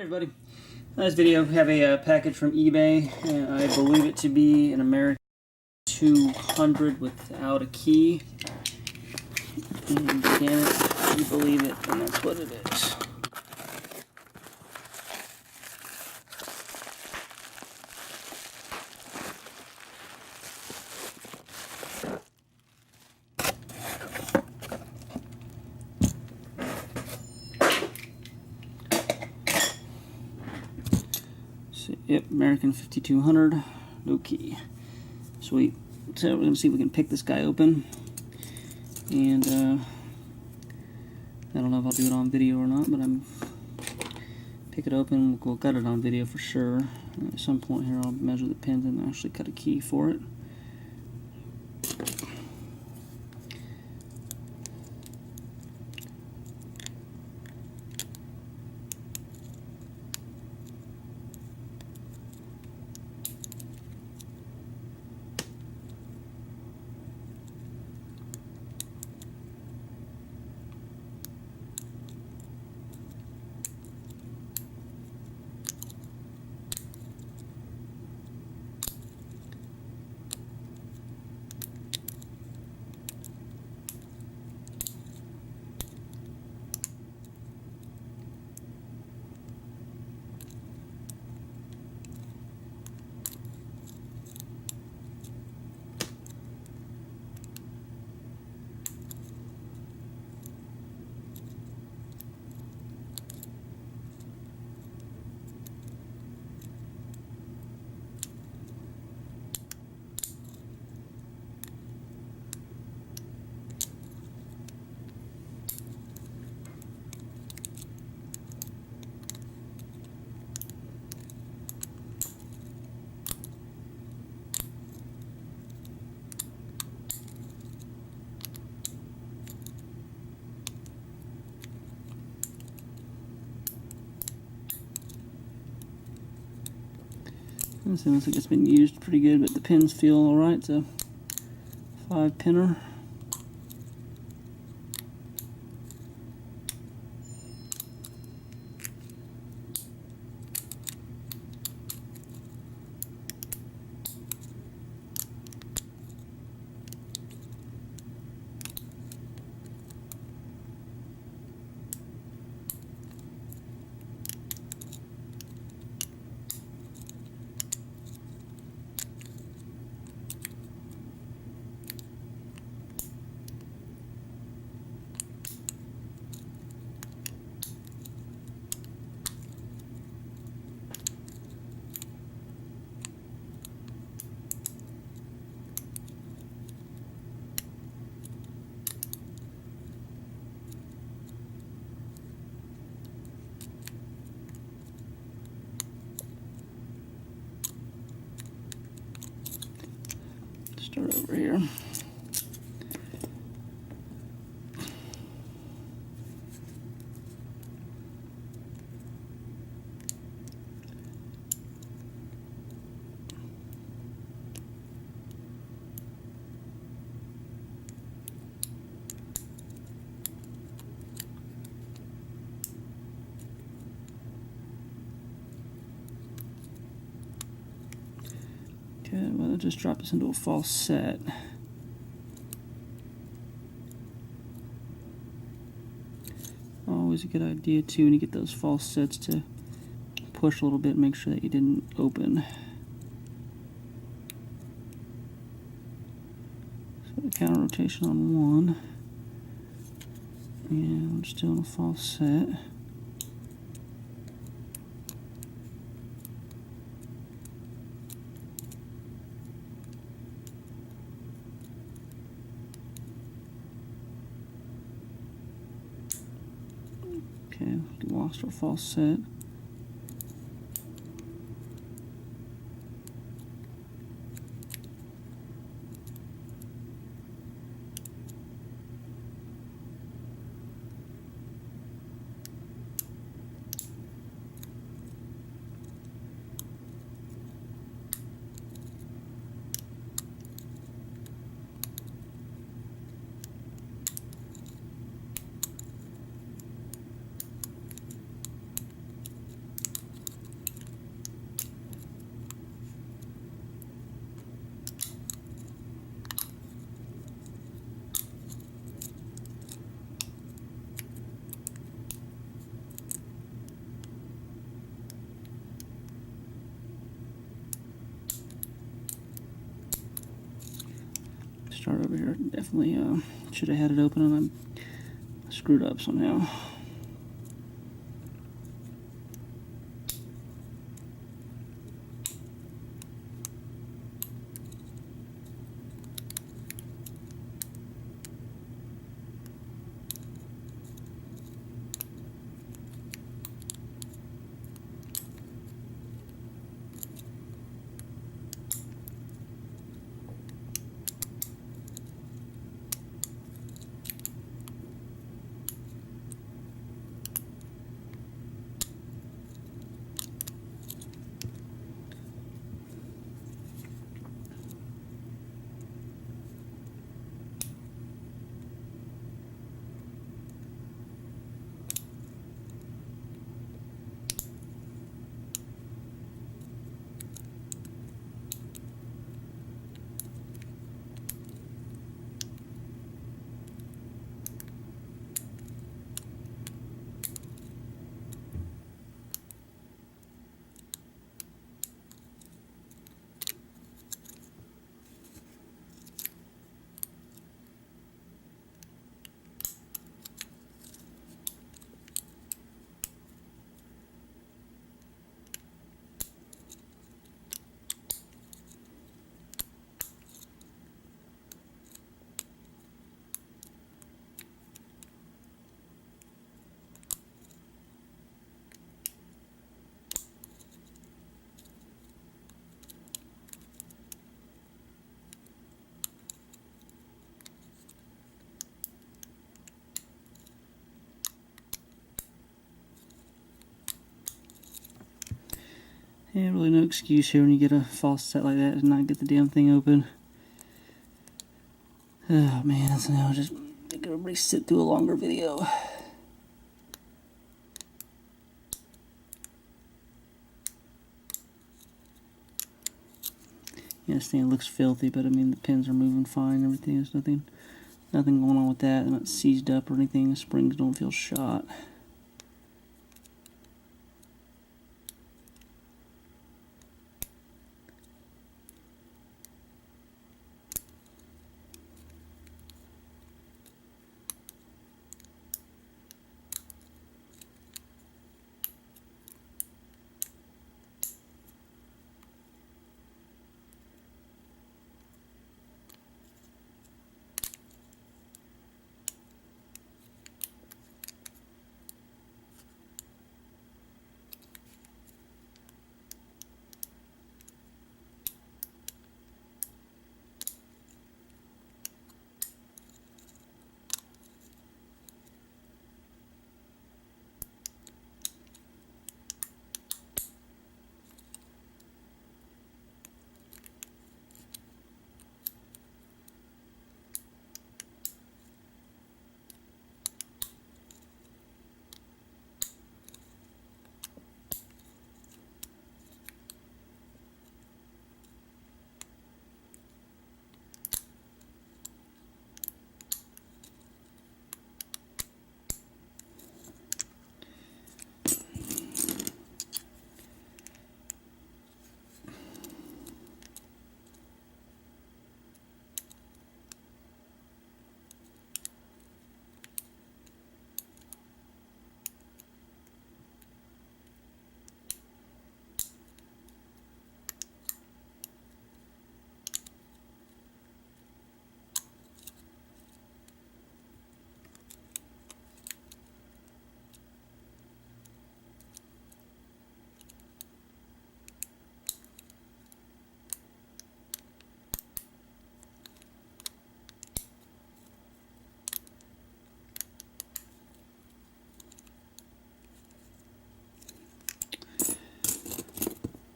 Hey everybody, in this video we have a package from eBay, and I believe it to be an American 200 without a key. And scan it, you believe it, and that's what it is. So, yep, American 5200, no key. Sweet. So we're going to see if we can pick this guy open. And I don't know if I'll do it on video or not, but I'm pick it open. We'll cut it on video for sure. And at some point here I'll measure the pins and actually cut a key for it. This looks like it's been used pretty good, but the pins feel alright. It's a 5-pinner. Start over here. Okay, well, I'll just drop this into a false set. Always a good idea too when you get those false sets to push a little bit and make sure that you didn't open. So the counter rotation on one. And I'm just doing a false set. Okay, lost our false set. Start over here. Definitely should have had it open and I screwed up somehow. Yeah, really no excuse here when you get a false set like that to not get the damn thing open. Oh man, so now I'll just make everybody sit through a longer video. Yeah, this thing looks filthy, but I mean the pins are moving fine, everything. There's nothing going on with that. They're not seized up or anything. The springs don't feel shot.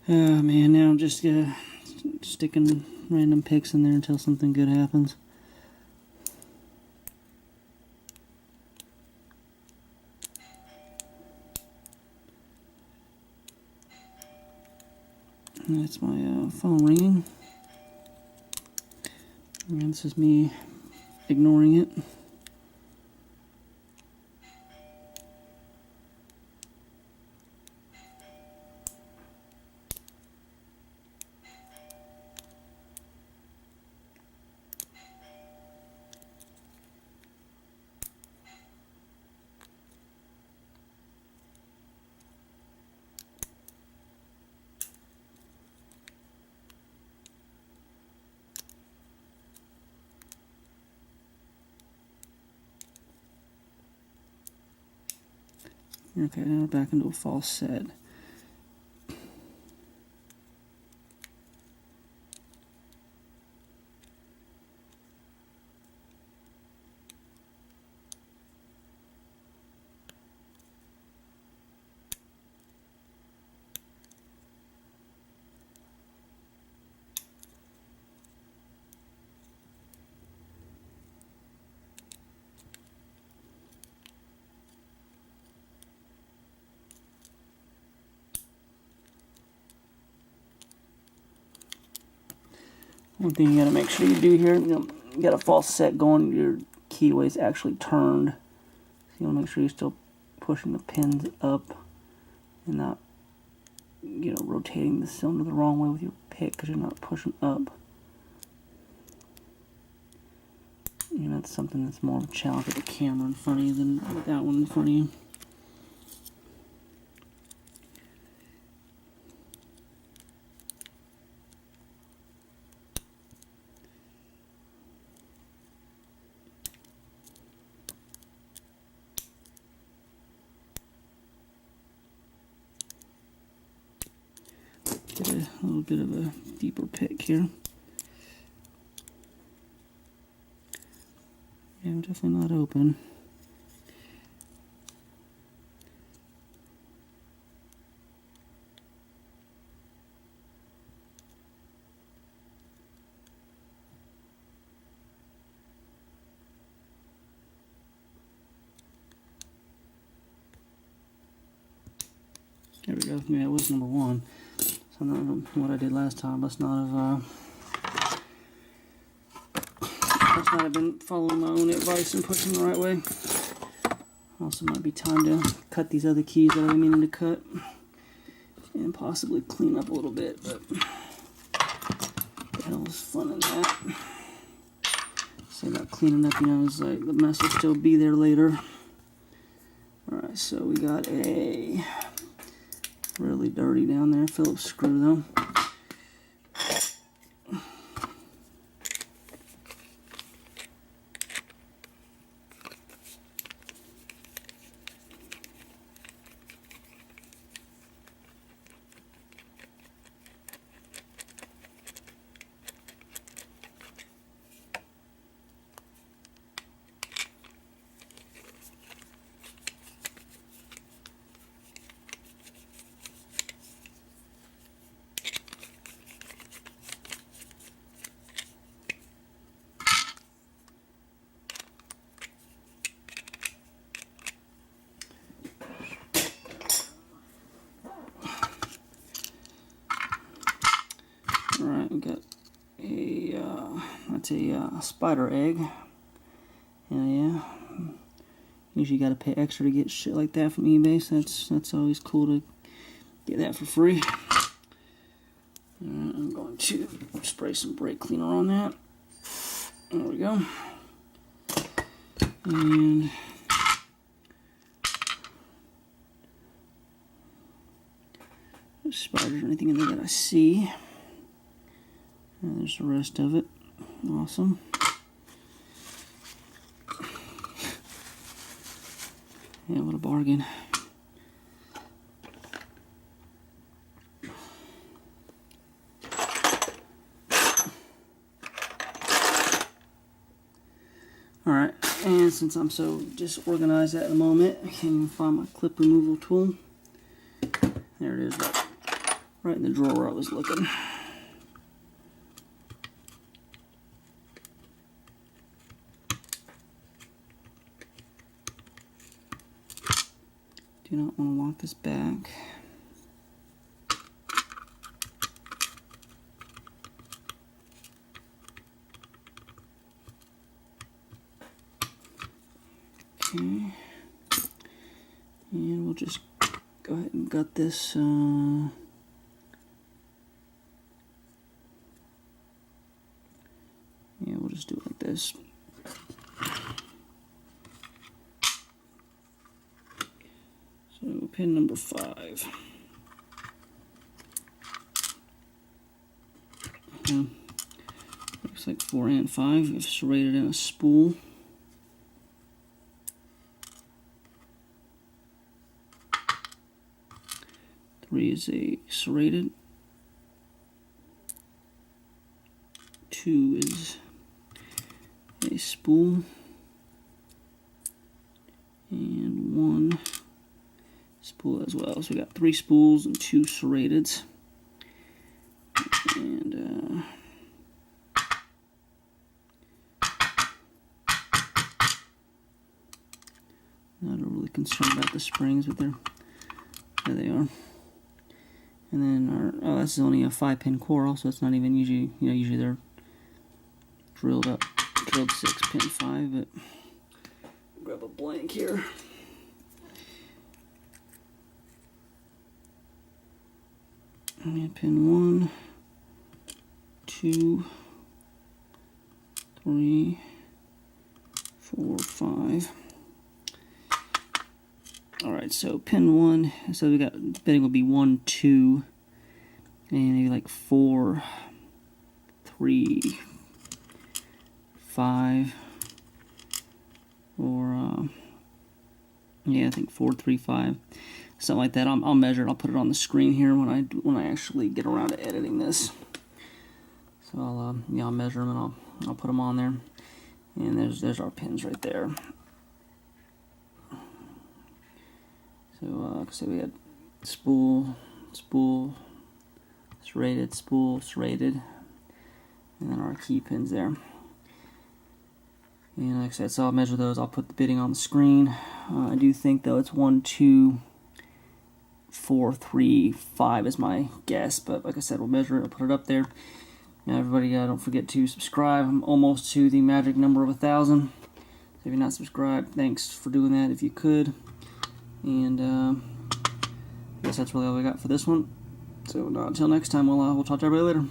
Oh man, now I'm just sticking random picks in there until something good happens. And that's my phone ringing. And this is me ignoring it. Okay, now we're back into a false set. One thing you gotta make sure you do here, you got a false set going, your keyway's actually turned. So you wanna make sure you're still pushing the pins up and not, rotating the cylinder the wrong way with your pick because you're not pushing up. That's something that's more of a challenge with the camera in front of you than with that one in front of you. Get a little bit of a deeper pick here. Yeah, I'm definitely not open. There we go. Yeah, that was number one. So I don't know what I did last time. Must not have been following my own advice and pushing the right way. Also might be time to cut these other keys that I'm meaning to cut and possibly clean up a little bit, but the hell is fun in that. So about cleaning up, it's like the mess will still be there later. Alright, so we got a really dirty down there Phillips screw though. Alright, we got that's a spider egg. Yeah. Usually got to pay extra to get shit like that from eBay, so that's always cool to get that for free. And I'm going to spray some brake cleaner on that. There we go. And no spiders or anything in there that I see. And there's the rest of it. Awesome. Yeah, what a bargain. Alright, and since I'm so disorganized at the moment, I can't even find my clip removal tool. There it is, right in the drawer where I was looking. Do not want to lock this back. Okay. And we'll just go ahead and gut this. Yeah, we'll just do it like this. So pin number 5. Okay. Looks like 4 and 5. It's serrated in a spool. 3 is a serrated. 2 is a spool. And 1 spool as well. So we got 3 spools and 2 serrateds. And not really concerned about the springs, but there they are. And then our this is only a 5-pin coral, so it's not even usually usually they're drilled 6 pin 5. But grab a blank here. And pin 1, 2, 3, 4, 5. Alright, so pin 1, so we got bidding will be 1, 2, and maybe like 4, 3, 5, or yeah, I think 4, 3, 5, something like that. I'll measure it. I'll put it on the screen here when I actually get around to editing this. So I'll measure them and I'll put them on there. And there's our pins right there. So we had spool, serrated, spool, serrated, and then our key pins there. And like I said, so I'll measure those. I'll put the bidding on the screen. I do think though it's 1, 2, 4, 3, 5 is my guess. But like I said, we'll measure it. I'll put it up there. Now everybody, don't forget to subscribe. I'm almost to the magic number of 1,000. So if you're not subscribed, thanks for doing that if you could. And I guess that's really all we got for this one. So until next time, we'll talk to everybody later.